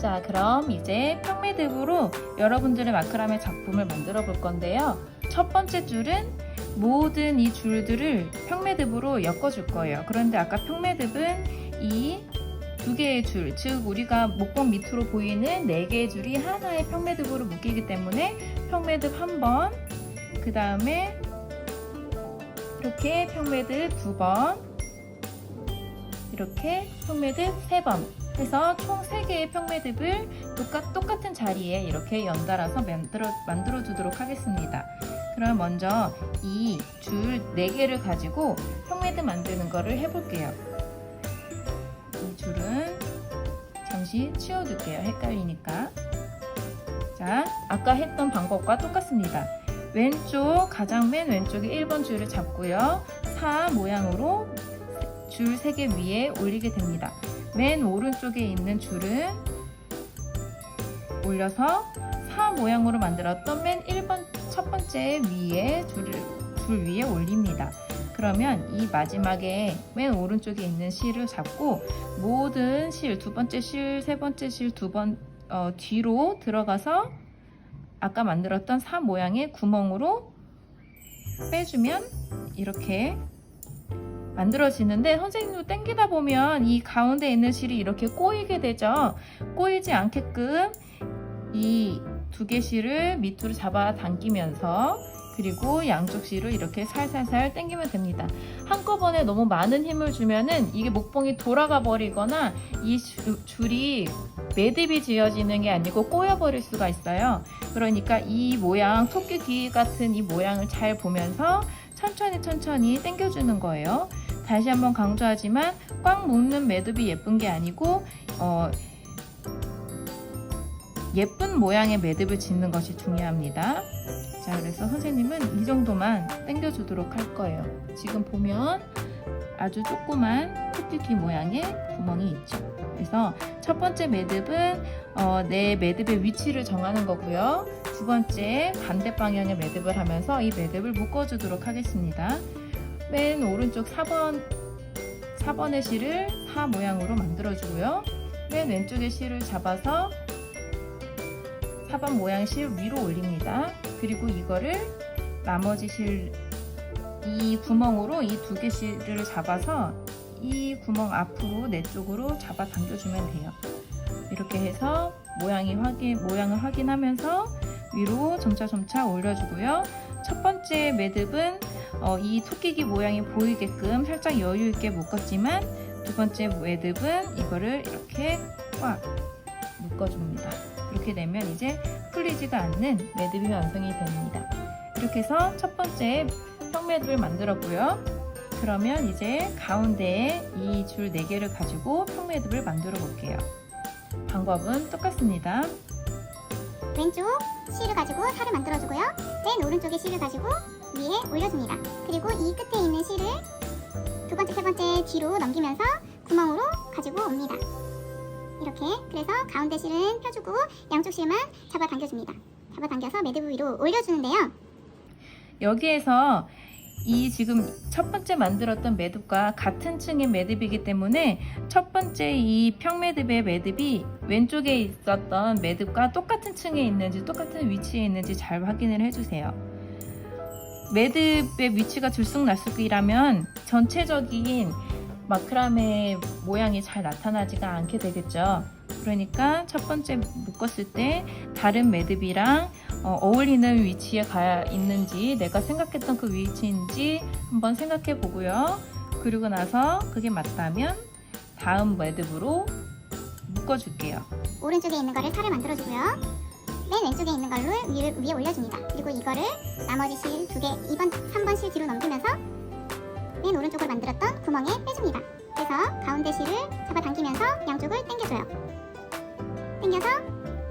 자, 그럼 이제 평매듭으로 여러분들의 마크라메 작품을 만들어 볼 건데요. 첫 번째 줄은 모든 이 줄들을 평매듭으로 엮어줄 거예요. 그런데 아까 평매듭은 이 두 개의 줄, 즉 우리가 목공 밑으로 보이는 네 개의 줄이 하나의 평매듭으로 묶이기 때문에 평매듭 한 번, 그 다음에 이렇게 평매듭 두 번, 이렇게 평매듭 세 번 해서 총 3개의 평매듭을 똑같은 자리에 이렇게 연달아서 만들어 주도록 하겠습니다. 그럼 먼저 이 줄 4개를 가지고 평매듭 만드는 거를 해볼게요. 이 줄은 잠시 치워둘게요. 헷갈리니까. 자, 아까 했던 방법과 똑같습니다. 가장 맨 왼쪽에 1번 줄을 잡고요. 4 모양으로 줄 3개 위에 올리게 됩니다. 맨 오른쪽에 있는 줄은 올려서 4 모양으로 만들었던 맨 첫 번째 위에 줄 위에 올립니다. 그러면 이 마지막에 맨 오른쪽에 있는 실을 잡고 모든 실, 두 번째 실, 세 번째 실 뒤로 들어가서 아까 만들었던 4 모양의 구멍으로 빼주면 이렇게 만들어지는데, 선생님도 당기다 보면 이 가운데 있는 실이 이렇게 꼬이게 되죠. 꼬이지 않게끔 이 2개 실을 밑으로 잡아 당기면서, 그리고 양쪽 실을 이렇게 살살살 당기면 됩니다. 한꺼번에 너무 많은 힘을 주면은 이게 목봉이 돌아가 버리거나 이 줄이 매듭이 지어지는 게 아니고 꼬여 버릴 수가 있어요. 그러니까 이 모양, 토끼 귀 같은 이 모양을 잘 보면서 천천히 당겨주는 거예요. 다시 한번 강조하지만 꽉 묶는 매듭이 예쁜 게 아니고 예쁜 모양의 매듭을 짓는 것이 중요합니다. 자, 그래서 선생님은 이 정도만 당겨주도록 할 거예요. 지금 보면 아주 조그만 토끼 귀 모양의 구멍이 있죠. 그래서 첫 번째 매듭은 내 매듭의 위치를 정하는 거고요. 두 번째 반대 방향의 매듭을 하면서 이 매듭을 묶어주도록 하겠습니다. 맨 오른쪽 4번의 실을 4 모양으로 만들어주고요. 맨 왼쪽의 실을 잡아서 4번 모양 실 위로 올립니다. 그리고 이거를 나머지 실, 이 구멍으로 이 2개 실을 잡아서 이 구멍 앞으로 내 쪽으로 잡아 당겨주면 돼요. 이렇게 해서 모양을 확인하면서 위로 점차 올려주고요. 첫 번째 매듭은 이 토끼기 모양이 보이게끔 살짝 여유 있게 묶었지만, 두 번째 매듭은 이거를 이렇게 꽉 묶어줍니다. 이렇게 되면 이제 풀리지가 않는 매듭이 완성이 됩니다. 이렇게 해서 첫 번째 평매듭을 만들었고요. 그러면 이제 가운데에 이 줄 4개를 가지고 평매듭을 만들어 볼게요. 방법은 똑같습니다. 왼쪽 실을 가지고 살을 만들어주고요. 맨 오른쪽에 실을 가지고 위에 올려줍니다. 그리고 이 끝에 있는 실을 두 번째, 세 번째 뒤로 넘기면서 구멍으로 가지고 옵니다. 이렇게. 그래서 가운데 실은 펴주고 양쪽 실만 잡아 당겨줍니다. 잡아 당겨서 매듭 위로 올려주는데요. 여기에서 이 지금 첫 번째 만들었던 매듭과 같은 층의 매듭이기 때문에 첫 번째 이 평매듭의 매듭이 왼쪽에 있었던 매듭과 똑같은 층에 있는지 똑같은 위치에 있는지 잘 확인을 해주세요. 매듭의 위치가 들쑥날쑥이라면 전체적인 마크라메 모양이 잘 나타나지가 않게 되겠죠. 그러니까 첫 번째 묶었을 때 다른 매듭이랑 어울리는 위치에 가 있는지, 내가 생각했던 그 위치인지 한번 생각해 보고요. 그리고 나서 그게 맞다면 다음 매듭으로 묶어줄게요. 오른쪽에 있는 거를 살을 만들어주고요. 맨 왼쪽에 있는 걸로 위에 올려줍니다. 그리고 이거를 나머지 실 2개, 2번, 3번 실 뒤로 넘기면서 맨 오른쪽으로 만들었던 구멍에 빼줍니다. 그래서 가운데 실을 잡아 당기면서 양쪽을 당겨줘요. 당겨서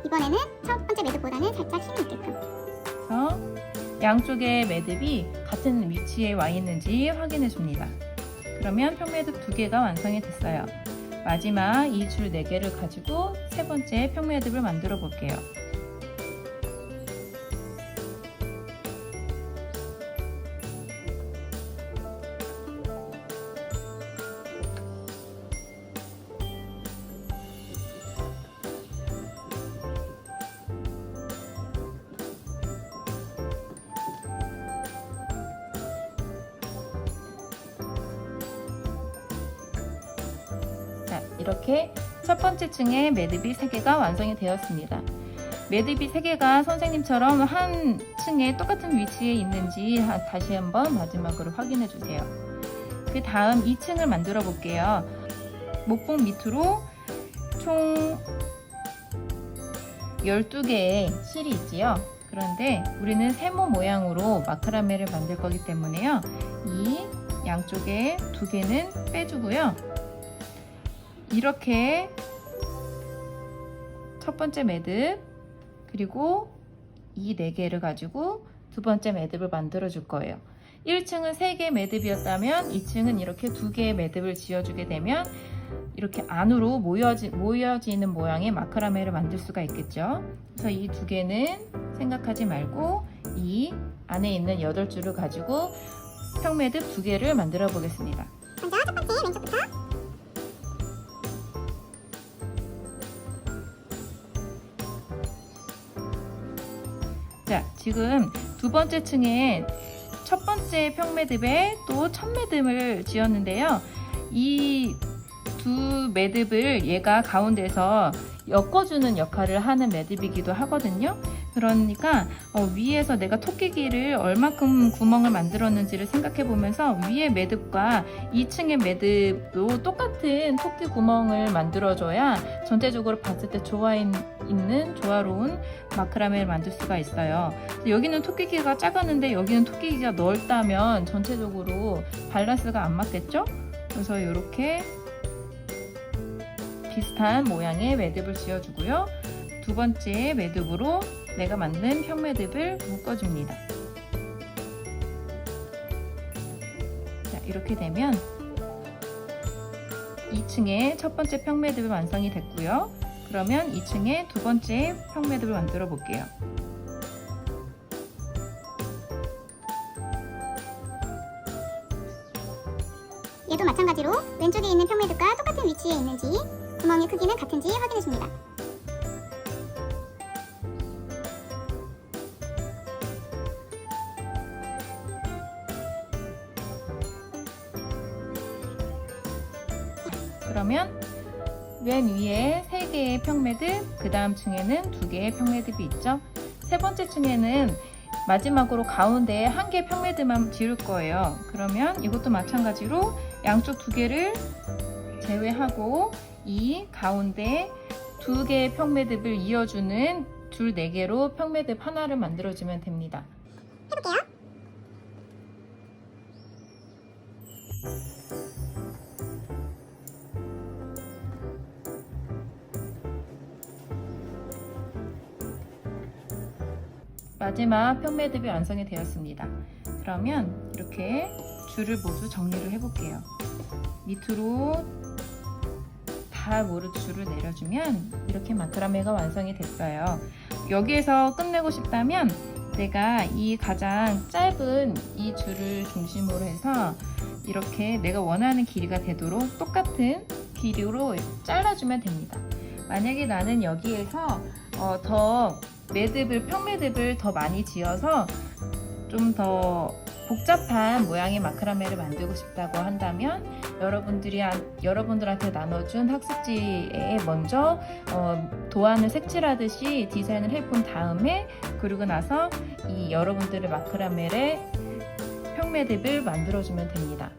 이번에는 첫 번째 매듭보다는 살짝 힘이 있게끔. 그래서 양쪽의 매듭이 같은 위치에 와 있는지 확인해 줍니다. 그러면 평매듭 2개가 완성이 됐어요. 마지막 이 줄 4개를 가지고 세 번째 평매듭을 만들어 볼게요. 이렇게 첫 번째 층의 매듭이 3개가 완성이 되었습니다. 매듭이 3개가 선생님처럼 한 층에 똑같은 위치에 있는지 다시 한번 마지막으로 확인해 주세요. 그 다음 2층을 만들어 볼게요. 목봉 밑으로 총 12개의 실이 있지요. 그런데 우리는 세모 모양으로 마크라메를 만들 거기 때문에요. 이 양쪽에 2개는 빼주고요. 이렇게 첫 번째 매듭 그리고 이 4개를 가지고 두 번째 매듭을 만들어 줄 거예요. 1층은 3개의 매듭이었다면 2층은 이렇게 2개의 매듭을 지어주게 되면 이렇게 안으로 모여지는 모양의 마크라메를 만들 수가 있겠죠. 그래서 이 2개는 생각하지 말고 이 안에 있는 8줄을 가지고 평매듭 2개를 만들어 보겠습니다. 먼저 첫 번째 왼쪽부터 자, 지금 두 번째 층에 첫 번째 평매듭에 또 첫 매듭을 지었는데요. 이 두 매듭을 얘가 가운데서 엮어주는 역할을 하는 매듭이기도 하거든요. 그러니까 위에서 내가 토끼기를 얼마큼 구멍을 만들었는지를 생각해 보면서 위에 매듭과 2층의 매듭도 똑같은 토끼 구멍을 만들어줘야 전체적으로 봤을 때 조화로운 마크라메를 만들 수가 있어요. 여기는 토끼기가 작았는데 여기는 토끼기가 넓다면 전체적으로 밸런스가 안 맞겠죠? 그래서 이렇게 비슷한 모양의 매듭을 지어주고요. 두 번째 매듭으로 내가 만든 평매듭을 묶어줍니다. 자, 이렇게 되면 2층에 첫 번째 평매듭이 완성이 됐고요. 그러면 2층에 두 번째 평매듭을 만들어 볼게요. 얘도 마찬가지로 왼쪽에 있는 평매듭과 똑같은 위치에 있는지 구멍의 크기는 같은지 확인해 줍니다. 그러면 맨 위에 3개의 평매듭, 그 다음 층에는 2개의 평매듭이 있죠. 세 번째 층에는 마지막으로 가운데에 1개의 평매듭만 지을 거예요. 그러면 이것도 마찬가지로 양쪽 2개를 제외하고 이 가운데 2개의 평매듭을 이어주는 줄 4개로 평매듭 하나를 만들어주면 됩니다. 해볼게요. 마지막 평매듭이 완성이 되었습니다. 그러면 이렇게 줄을 모두 정리를 해볼게요. 밑으로 다 모두 줄을 내려주면 이렇게 마크라메가 완성이 됐어요. 여기에서 끝내고 싶다면 내가 이 가장 짧은 이 줄을 중심으로 해서 이렇게 내가 원하는 길이가 되도록 똑같은 길이로 잘라주면 됩니다. 만약에 나는 여기에서 더 평매듭을 더 많이 지어서 좀 더 복잡한 모양의 마크라메를 만들고 싶다고 한다면 여러분들한테 나눠준 학습지에 먼저 도안을 색칠하듯이 디자인을 해본 다음에 그리고 나서 이 여러분들의 마크라메의 평매듭을 만들어주면 됩니다.